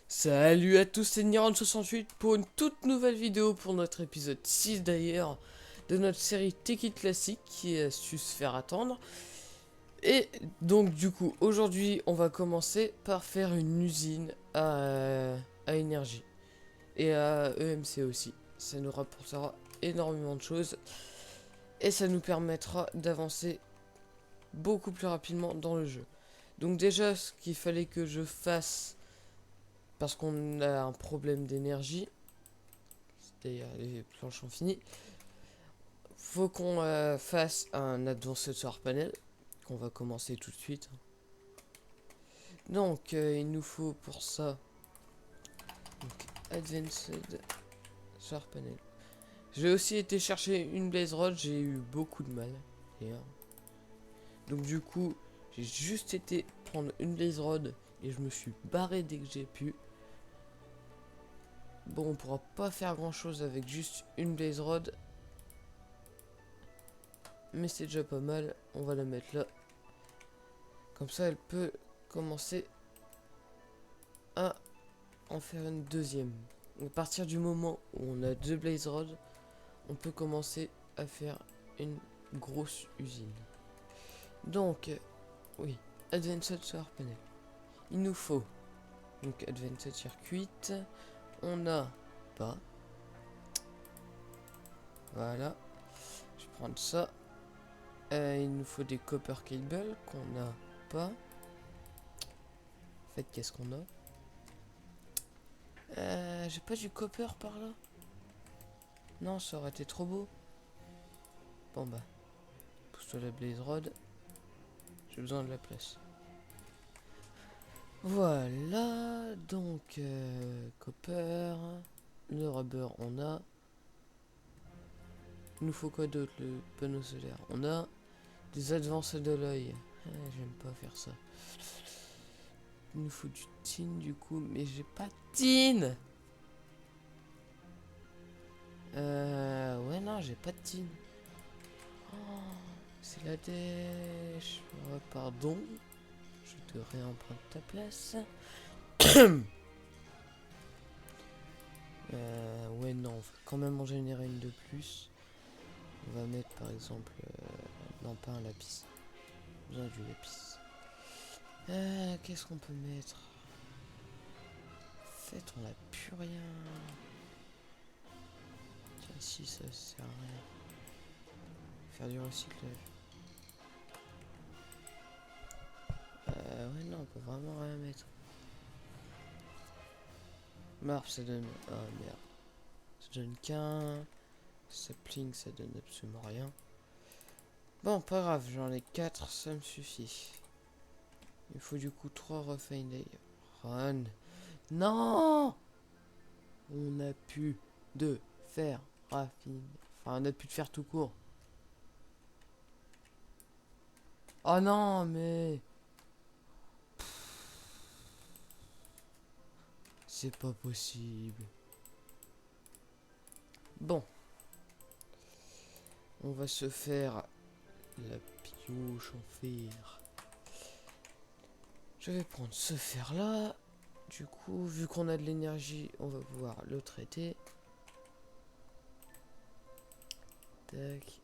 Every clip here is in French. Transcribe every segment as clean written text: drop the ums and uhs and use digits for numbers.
Salut à tous, c'est Niran68 pour une toute nouvelle vidéo pour notre épisode 6 d'ailleurs de notre série Take It Classique qui a su se faire attendre. Et donc du coup aujourd'hui on va commencer par faire une usine à énergie et à EMC aussi. Ça nous rapportera énormément de choses et ça nous permettra d'avancer beaucoup plus rapidement dans le jeu. Donc déjà ce qu'il fallait que je fasse, parce qu'on a un problème d'énergie, d'ailleurs les planches sont finies, faut qu'on fasse un Advanced Solar Panel qu'on va commencer tout de suite. Donc il nous faut pour ça donc, Advanced Solar Panel. J'ai aussi été chercher une Blaze Rod, j'ai eu beaucoup de mal d'ailleurs. Donc du coup j'ai juste été prendre une Blaze Rod et je me suis barré dès que j'ai pu. Bon, on pourra pas faire grand chose avec juste une Blaze Rod, mais c'est déjà pas mal. On va la mettre là, comme ça elle peut commencer à en faire une deuxième. À partir du moment où on a deux Blaze Rods, on peut commencer à faire une grosse usine. Donc, oui, Advanced Solar Panel. Il nous faut donc Advanced Circuit. On a pas. Voilà. Je vais prendre ça. Il nous faut des copper cables qu'on n'a pas. En fait, qu'est-ce qu'on a? J'ai pas du copper par là. Non, ça aurait été trop beau. Bon bah, pousse-toi la Blaze Rod. J'ai besoin de la place. Voilà, donc copper, le rubber on a. Il nous faut quoi d'autre? Le panneau solaire on a. Des advances de l'œil. J'aime pas faire ça. Il nous faut du tin du coup, mais j'ai pas de tin. Ouais non, j'ai pas de tin. Oh, c'est la dèche. Ouais, pardon. Je te réemprunte ta place. Ouais non, on va quand même en générer une de plus. On va mettre par exemple... non, pas un lapis. Besoin du lapis. Qu'est-ce qu'on peut mettre? En fait, on n'a plus rien. Tiens, ici, ça sert à rien. Faire du recyclage. Ouais, non, on peut vraiment rien mettre. Marbre, ça donne... Ah, merde. Ça donne qu'un... Sapling, ça donne absolument rien. Bon, pas grave, j'en ai 4, ça me suffit. Il faut du coup 3 refined iron. Non! On a pu de faire raffiner. Enfin, on a pu de faire tout court. Oh non, mais... C'est pas possible. Bon. On va se faire la pioche en fer. Je vais prendre ce fer là. Du coup, vu qu'on a de l'énergie, on va pouvoir le traiter. Tac.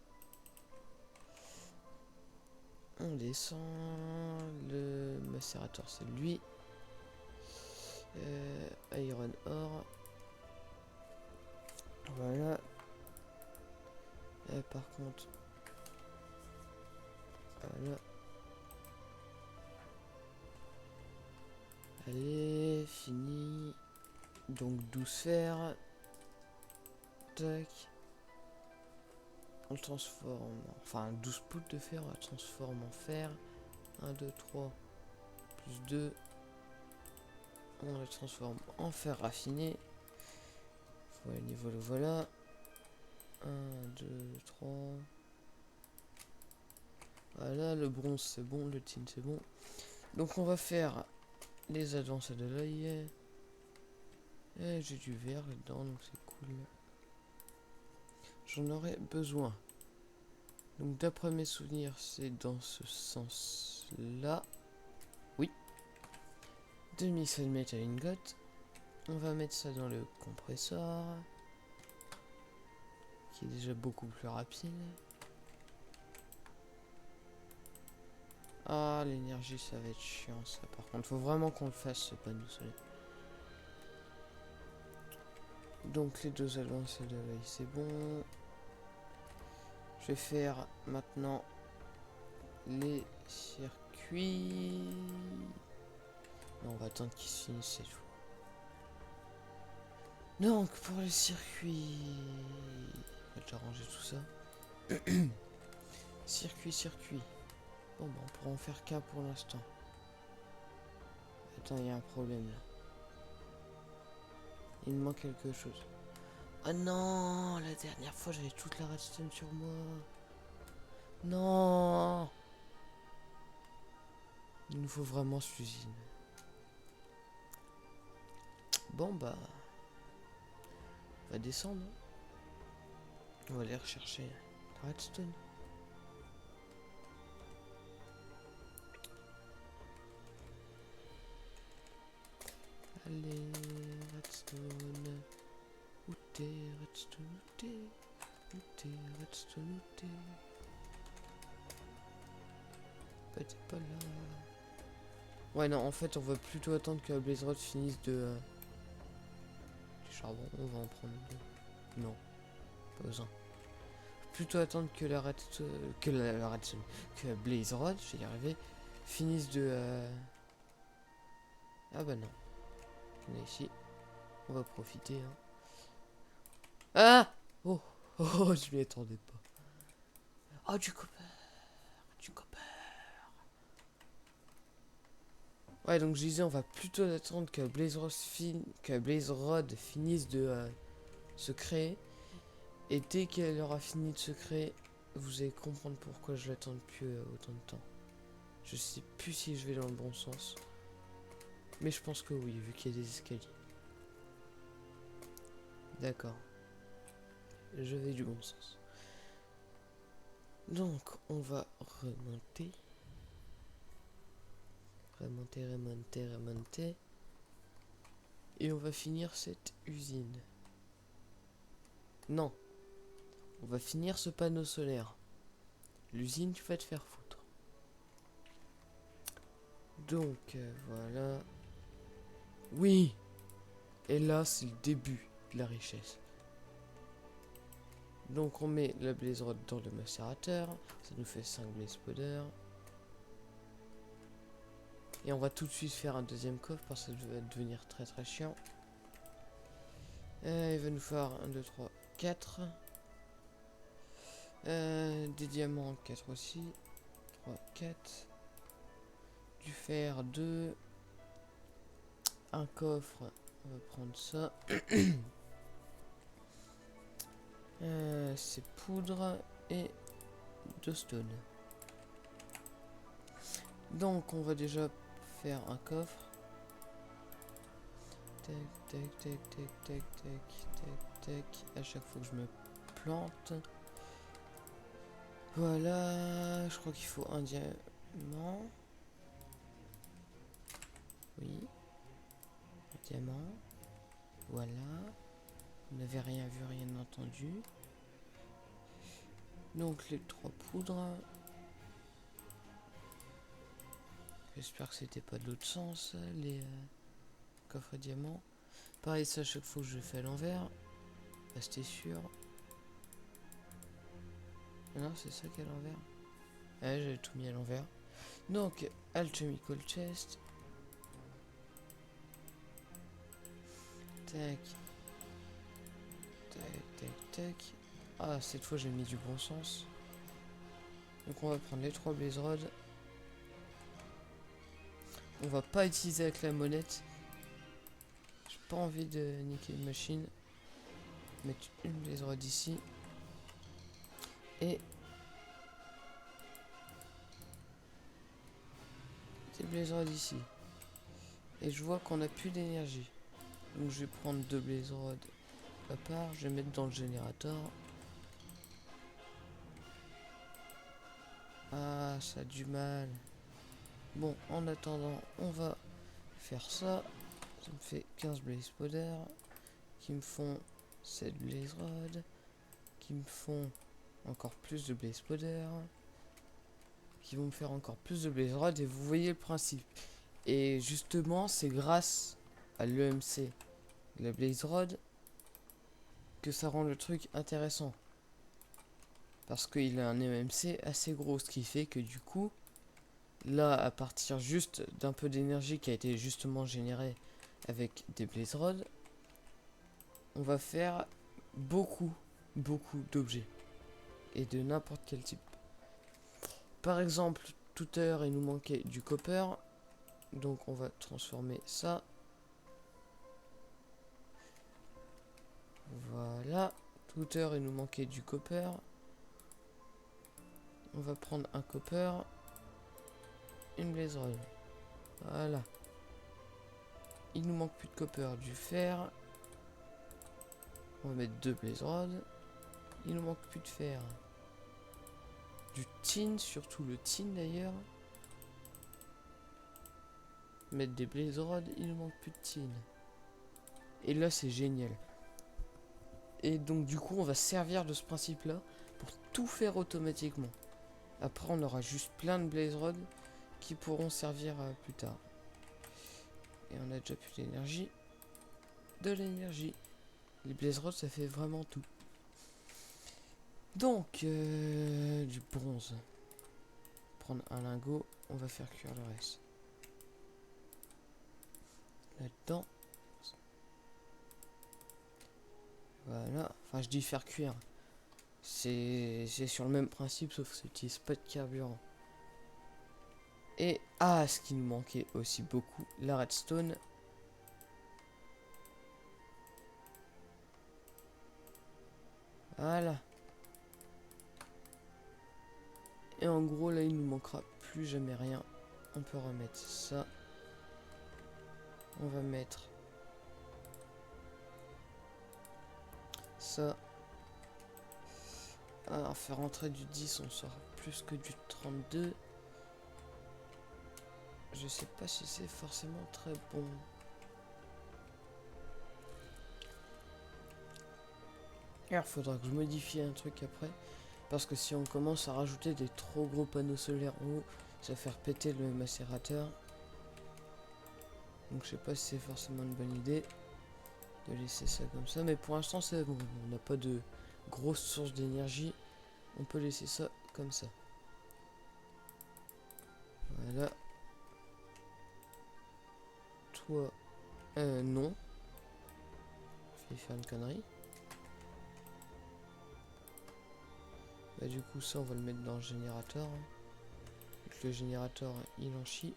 On descend. Le macérateur, c'est lui. Iron ore. Voilà. Par contre. Voilà. Allez, fini. Donc 12 fer. Tac. On le transforme. Enfin, 12 poutres de fer, on la transforme en fer. 1, 2, 3. Plus 2. On le transforme en fer raffiné. Voilà, niveau le voilà. 1, 2, 3. Voilà, le bronze c'est bon, le tin c'est bon. Donc on va faire les advances de l'œil. J'ai du verre là-dedans, donc c'est cool. J'en aurais besoin. Donc d'après mes souvenirs, c'est dans ce sens-là. Oui. 2000 metal ingot. On va mettre ça dans le compresseur. Qui est déjà beaucoup plus rapide. Ah, l'énergie, ça va être chiant, ça. Par contre, faut vraiment qu'on le fasse, ce panneau solaire. Donc, les deux avancées de veille, c'est bon. Je vais faire maintenant les circuits. Non, on va attendre qu'ils se finissent cette fois. Donc, pour les circuits... On va déjà ranger tout ça. Circuit. Bon, bah, on pourra en faire qu'un pour l'instant. Attends, il y a un problème là. Il me manque quelque chose. Oh non, la dernière fois j'avais toute la redstone sur moi. Non. Il nous faut vraiment cette usine. Bon bah... On va descendre. On va aller rechercher la redstone. Allez, redstone. Où t'es, redstone, où t'es? Où t'es, redstone, où t'es? Bah t'es pas là. Ouais non, en fait on va plutôt attendre que la Blaze Rod finisse de... du charbon, on va en prendre deux. Non, pas besoin. Plutôt attendre que la redstone... que la redstone... que la Blaze Rod, je vais y arriver, finisse de... Ah bah non. On est ici. On va profiter. Hein. Ah oh, oh, je m'y attendais pas. Oh, du copper. Du copper. Ouais, donc je disais, on va plutôt attendre que Blaze Rod finisse de se créer. Et dès qu'elle aura fini de se créer, vous allez comprendre pourquoi je l'attends depuis autant de temps. Je sais plus si je vais dans le bon sens. Mais je pense que oui, vu qu'il y a des escaliers. D'accord. Je vais du bon sens. Donc, on va remonter. Remonter. Et on va finir cette usine. Non. On va finir ce panneau solaire. L'usine, tu vas te faire foutre. Donc, voilà. Oui. Et là, c'est le début de la richesse. Donc, on met la Blaze Rod dans le macérateur. Ça nous fait 5 Blaze Powder. Et on va tout de suite faire un deuxième coffre parce que ça va devenir très très chiant. Il va nous faire 1, 2, 3, 4. Des diamants 4 aussi. 3, 4. Du fer 2. Un coffre. On va prendre ça. C'est poudre et 2 stone. Donc on va déjà faire un coffre. Tac. À chaque fois que je me plante. Voilà, je crois qu'il faut un diamant. Oui. Un diamant. Voilà. Vous n'avez rien vu, rien entendu. Donc les 3 poudres. J'espère que c'était pas de l'autre sens, les coffres diamants. Pareil, ça, à chaque fois que je le fais à l'envers. Restez sûr. Non, c'est ça qui est à l'envers. Ouais, j'avais tout mis à l'envers. Donc, Alchemical Chest. Tac. Tac. Ah, cette fois, j'ai mis du bon sens. Donc, on va prendre les 3 Blaze Rods. On va pas utiliser avec la monette. J'ai pas envie de niquer une machine. Mettre une Blaze Rod ici. Et des Blaze Rods ici. Et je vois qu'on a plus d'énergie. Donc je vais prendre 2 Blaze Rods à part. Je vais mettre dans le générateur. Ah, ça a du mal. Bon, en attendant, on va faire ça. Ça me fait 15 blaze powder qui me font 7 blaze rod qui me font encore plus de blaze powder qui vont me faire encore plus de blaze rod, et vous voyez le principe. Et justement, c'est grâce à l'EMC de la blaze rod que ça rend le truc intéressant. Parce qu'il a un EMC assez gros, ce qui fait que du coup, là, à partir juste d'un peu d'énergie qui a été justement générée avec des blaze rods, on va faire beaucoup d'objets. Et de n'importe quel type. Par exemple, tout à l'heure, il nous manquait du copper. Donc on va transformer ça. Voilà. Tout à l'heure, il nous manquait du copper. On va prendre un copper. Une blaze rod. Voilà. Il nous manque plus de copper, du fer. On va mettre 2 blaze rods. Il nous manque plus de fer. Du tin, surtout le tin d'ailleurs. Mettre des blaze rods, il nous manque plus de tin. Et là c'est génial. Et donc du coup on va servir de ce principe là pour tout faire automatiquement. Après on aura juste plein de blaze rods qui pourront servir plus tard. Et on a déjà plus d'énergie. De l'énergie. Les blaze rods ça fait vraiment tout. Donc du bronze. Prendre un lingot, on va faire cuire le reste. Là-dedans. Voilà. Enfin je dis faire cuire. C'est sur le même principe sauf que ça n'utilise pas de carburant. Et ce qui nous manquait aussi beaucoup, la redstone. Voilà. Et en gros là il nous manquera plus jamais rien. On peut remettre ça. On va mettre ça. Alors faire rentrer du 10 on sort plus que du 32. Je sais pas si c'est forcément très bon. Alors faudra que je modifie un truc après. Parce que si on commence à rajouter des trop gros panneaux solaires en haut, ça va faire péter le macérateur. Donc je sais pas si c'est forcément une bonne idée de laisser ça comme ça. Mais pour l'instant c'est bon. On n'a pas de grosse source d'énergie. On peut laisser ça comme ça. Voilà. Toi, non. Je vais faire une connerie. Bah du coup ça on va le mettre dans le générateur. Le générateur il en chie.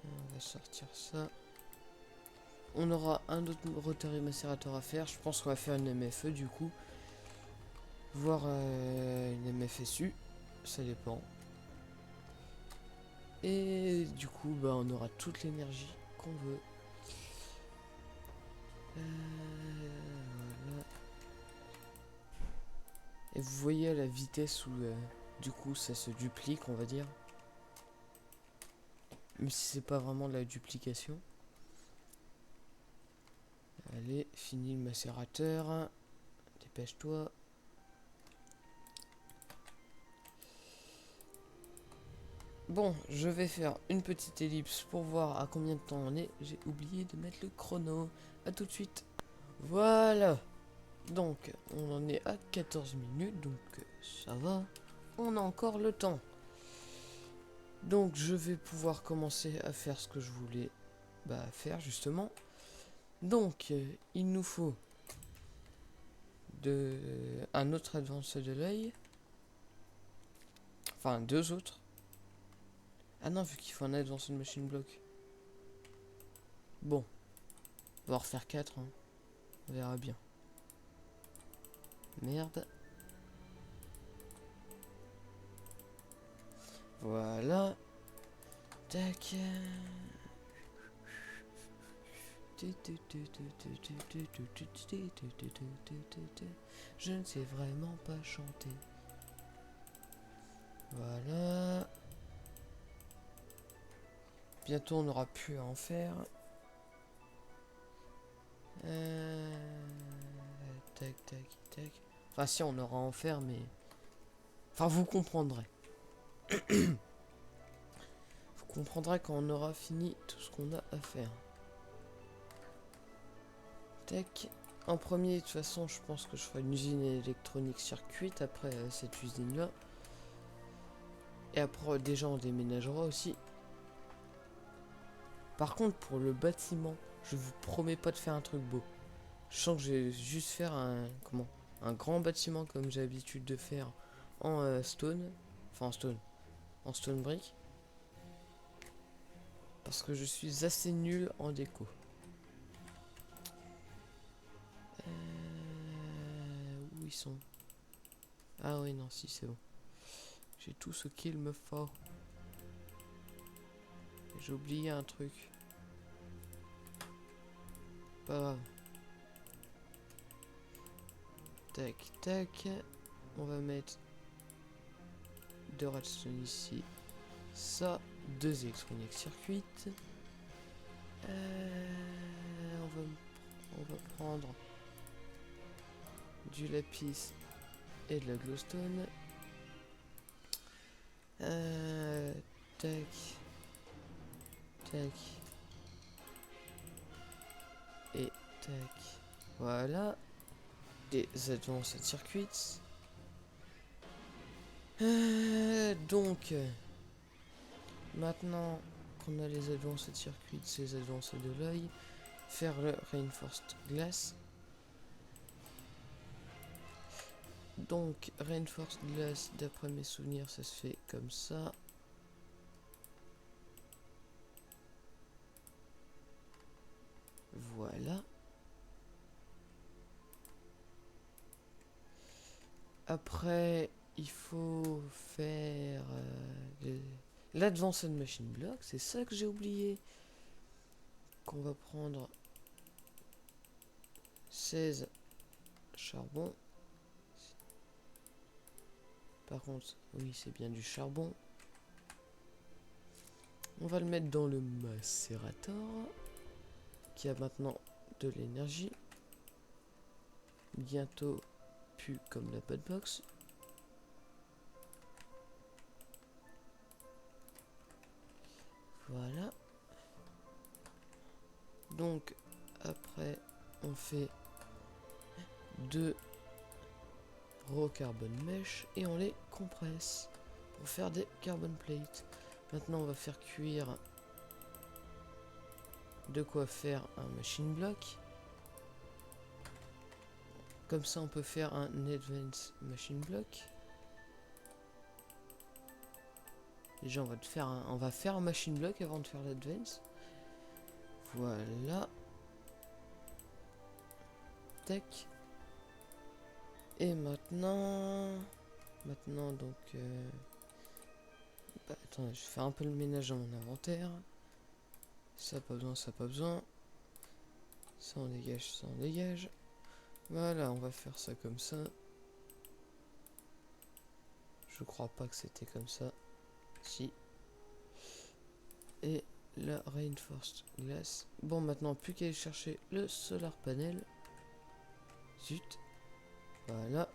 On va sortir ça. On aura un autre rotary macérateur à faire. Je pense qu'on va faire une MFE du coup. Voire une MFSU. Ça dépend. Et du coup bah on aura toute l'énergie qu'on veut. Voilà. Et vous voyez à la vitesse où du coup ça se duplique on va dire. Même si c'est pas vraiment de la duplication. Allez, fini le macérateur. Dépêche-toi. Bon, je vais faire une petite ellipse pour voir à combien de temps on est. J'ai oublié de mettre le chrono. A tout de suite. Voilà. Donc, on en est à 14 minutes, donc ça va. On a encore le temps. Donc, je vais pouvoir commencer à faire ce que je voulais faire justement. Donc, il nous faut un autre advanced de l'œil. Enfin, 2 autres. Ah non, vu qu'il faut un advanced machine block. Bon. On va en refaire 4. Hein. On verra bien. Merde. Voilà. Tac. Je ne sais vraiment pas chanter. Voilà. bientôt on n'aura plus à en faire. Tac, tac, tac. Enfin si, on aura à en faire, mais... Enfin, vous comprendrez. Vous comprendrez quand on aura fini tout ce qu'on a à faire. Tac. En premier, de toute façon, je pense que je ferai une usine électronique circuite après cette usine-là. Et après, déjà, on déménagera aussi. Par contre, pour le bâtiment, je vous promets pas de faire un truc beau. Je sens que je vais juste faire un grand bâtiment comme j'ai l'habitude de faire en stone. Enfin, en stone brick. Parce que je suis assez nul en déco. Où ils sont? Ah oui, non, si, c'est bon. J'ai tout ce qu'il me faut. J'ai oublié un truc. Pas grave. Tac, tac. On va mettre 2 redstone ici. Ça, 2 électroniques circuit. On va prendre du lapis et de la glowstone. Tac. Tac. Et tac. Voilà. Des advanced circuits. Donc, maintenant qu'on a les advanced circuits, les advanced de l'œil, faire le reinforced glass. Donc, reinforced glass, d'après mes souvenirs, ça se fait comme ça. Voilà. Après, il faut faire l'advanced machine block, c'est ça que j'ai oublié. Qu'on va prendre 16 charbon. Par contre, oui, c'est bien du charbon. On va le mettre dans le macérator, qui a maintenant de l'énergie. Bientôt plus comme la podbox. Voilà. Donc, après, on fait 2 raw carbon mesh et on les compresse pour faire des carbon plates. Maintenant, on va faire cuire de quoi faire un machine block. Comme ça, on peut faire un advanced machine block. Déjà, on va faire un machine block avant de faire l'advance. Voilà. Tac. Et maintenant donc attends, je vais faire un peu le ménage dans mon inventaire. Ça pas besoin, ça pas besoin. Ça on dégage, ça on dégage. Voilà, on va faire ça comme ça. Je crois pas que c'était comme ça. Si. Et la reinforced glass. Bon, maintenant plus qu'à aller chercher le solar panel. Zut. Voilà.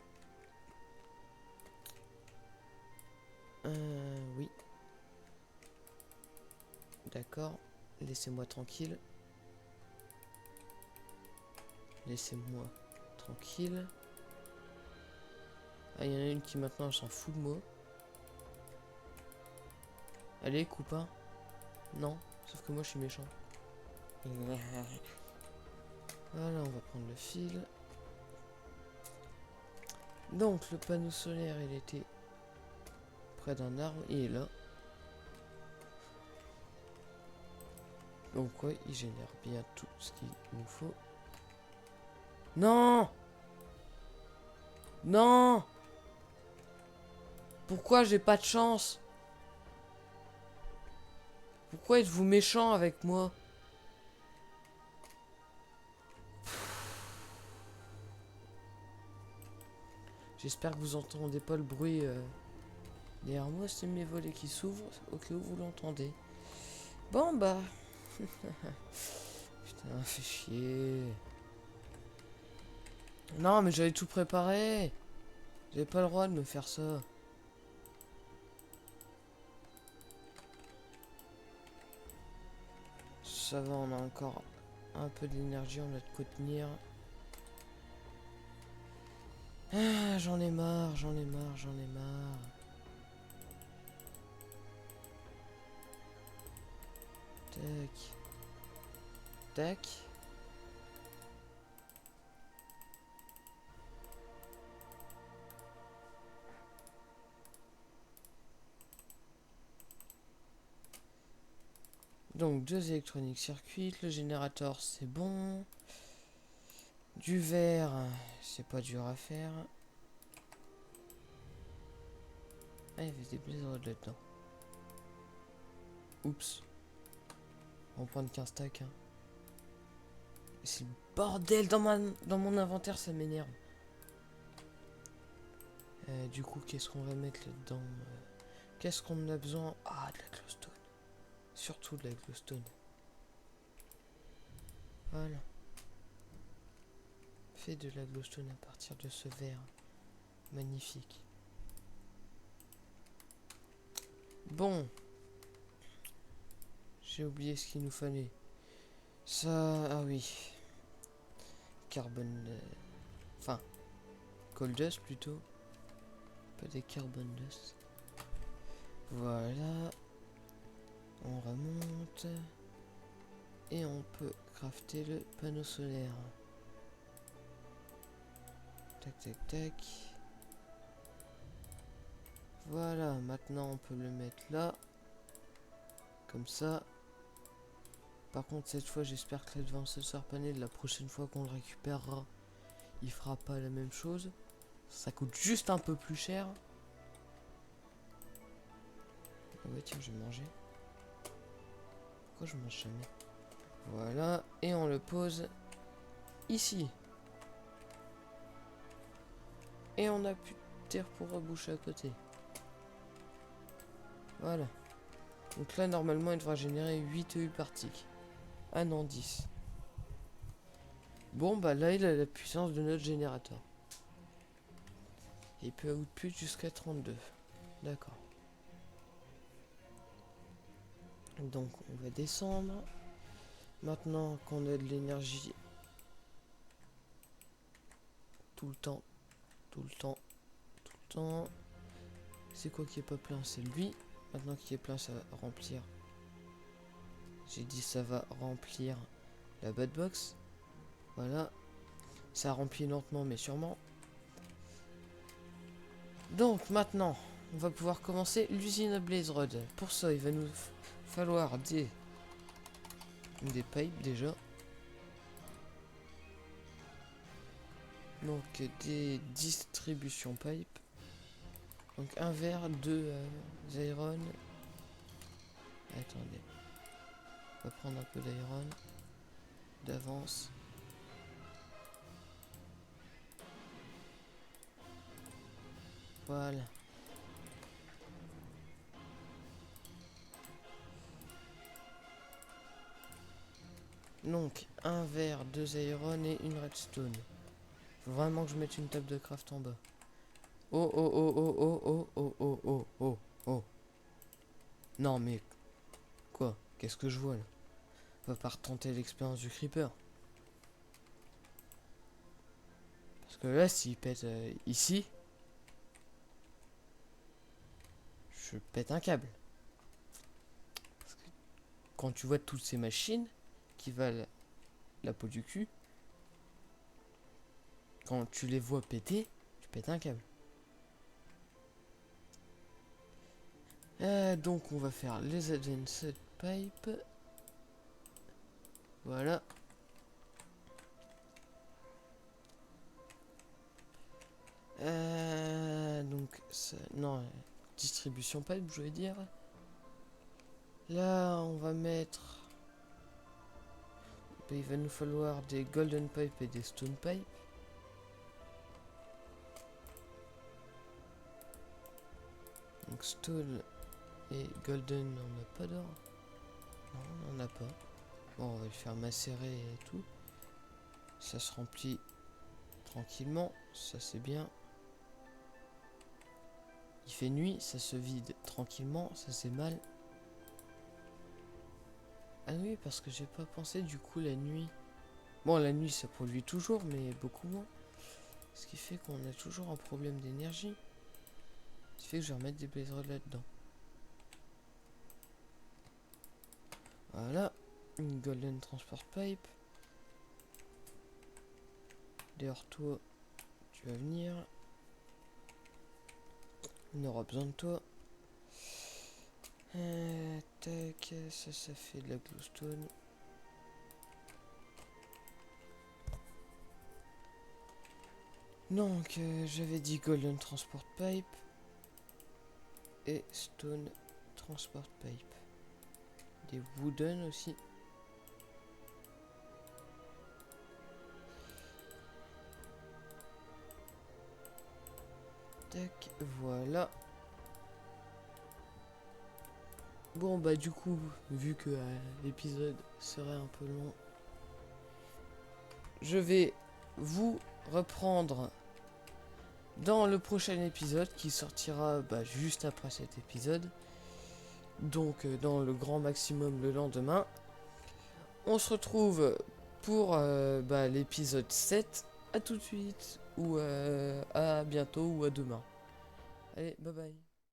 Oui. D'accord. Laissez-moi tranquille. Laissez-moi tranquille. Ah, il y en a une qui maintenant s'en fout de moi. Allez, copain. Non, sauf que moi je suis méchant. Voilà, on va prendre le fil. Donc le panneau solaire, il était près d'un arbre, il est là. Donc ouais, il génère bien tout ce qu'il nous faut. Non! Non! Pourquoi j'ai pas de chance? Pourquoi êtes-vous méchant avec moi? J'espère que vous entendez pas le bruit derrière moi, c'est mes volets qui s'ouvrent, au cas où vous l'entendez. Bon bah... Putain, fait chier. Non, mais j'avais tout préparé. J'avais pas le droit de me faire ça. Ça va, on a encore un peu d'énergie, on a de quoi tenir. Ah, j'en ai marre, j'en ai marre, j'en ai marre. Tac. Tac. Donc 2 électroniques circuits, le générateur c'est bon. Du verre, c'est pas dur à faire. Ah, il y avait des blizzards là-dedans. Oups. On va prendre 15 stacks. Hein. C'est le bordel dans mon inventaire, ça m'énerve. Du coup, qu'est-ce qu'on va mettre là-dedans Qu'est-ce qu'on a besoin Ah, de la glowstone. Surtout de la glowstone. Voilà. Fais de la glowstone à partir de ce verre. Magnifique. Bon. J'ai oublié ce qu'il nous fallait. Ça... Ah oui. Carbone... Enfin... Coal dust plutôt. Pas des carbon dust. Voilà. On remonte. Et on peut crafter le panneau solaire. Tac tac tac. Voilà, maintenant on peut le mettre là. Comme ça. Par contre cette fois j'espère que l'advanced panel, la prochaine fois qu'on le récupérera, il fera pas la même chose. Ça coûte juste un peu plus cher. Ah ouais tiens, je vais manger. Pourquoi je mange jamais? Voilà, et on le pose ici. Et on a plus de terre pour reboucher à côté. Voilà. Donc là normalement il devra générer 8 EU par tick. Ah non, 10. Bon bah là il a la puissance de notre générateur. Et il peut output jusqu'à 32. D'accord. Donc on va descendre. Maintenant qu'on a de l'énergie tout le temps, tout le temps, tout le temps. C'est quoi qui est pas plein? C'est lui. Maintenant qu'il est plein, ça va remplir. J'ai dit ça va remplir la bad box. Voilà. Ça remplit lentement mais sûrement. Donc maintenant, on va pouvoir commencer l'usine à Blaze Rod. Pour ça, il va nous falloir des pipes déjà. Donc des distributions pipe. Donc un verre, 2 iron. Attendez. On va prendre un peu d'iron. D'avance. Voilà. Donc un verre, 2 iron et une redstone. Faut vraiment que je mette une table de craft en bas. Oh oh oh oh oh oh oh oh oh oh oh. Non mais quoi? Qu'est-ce que je vois là? On va pas retenter l'expérience du creeper. Parce que là s'il pète ici, je pète un câble. Parce que quand tu vois toutes ces machines qui valent la peau du cul, quand tu les vois péter, tu pètes un câble. Donc on va faire les advanced pipe. Voilà. Donc ça, non, distribution pipe, je veux dire. Là, on va mettre. Il va nous falloir des golden pipe et des stone pipe. Donc stone et golden, on n'a pas d'or. Non. pas. Bon, on va le faire macérer et tout. Ça se remplit tranquillement, ça c'est bien. Il fait nuit, ça se vide tranquillement, ça c'est mal. Ah oui, parce que j'ai pas pensé du coup la nuit. Bon, la nuit ça produit toujours, mais beaucoup moins. Ce qui fait qu'on a toujours un problème d'énergie. Ce qui fait que je vais remettre des blazerods là-dedans. Voilà, une golden transport pipe. D'ailleurs, toi, tu vas venir. On aura besoin de toi. Tac, ça fait de la glowstone. Donc, j'avais dit golden transport pipe et stone transport pipe. Des wooden aussi. Tac, voilà. Bon bah du coup, vu que l'épisode serait un peu long, je vais vous reprendre dans le prochain épisode qui sortira juste après cet épisode. Donc dans le grand maximum le lendemain. On se retrouve pour l'épisode 7. À tout de suite, ou à bientôt, ou à demain. Allez, bye bye.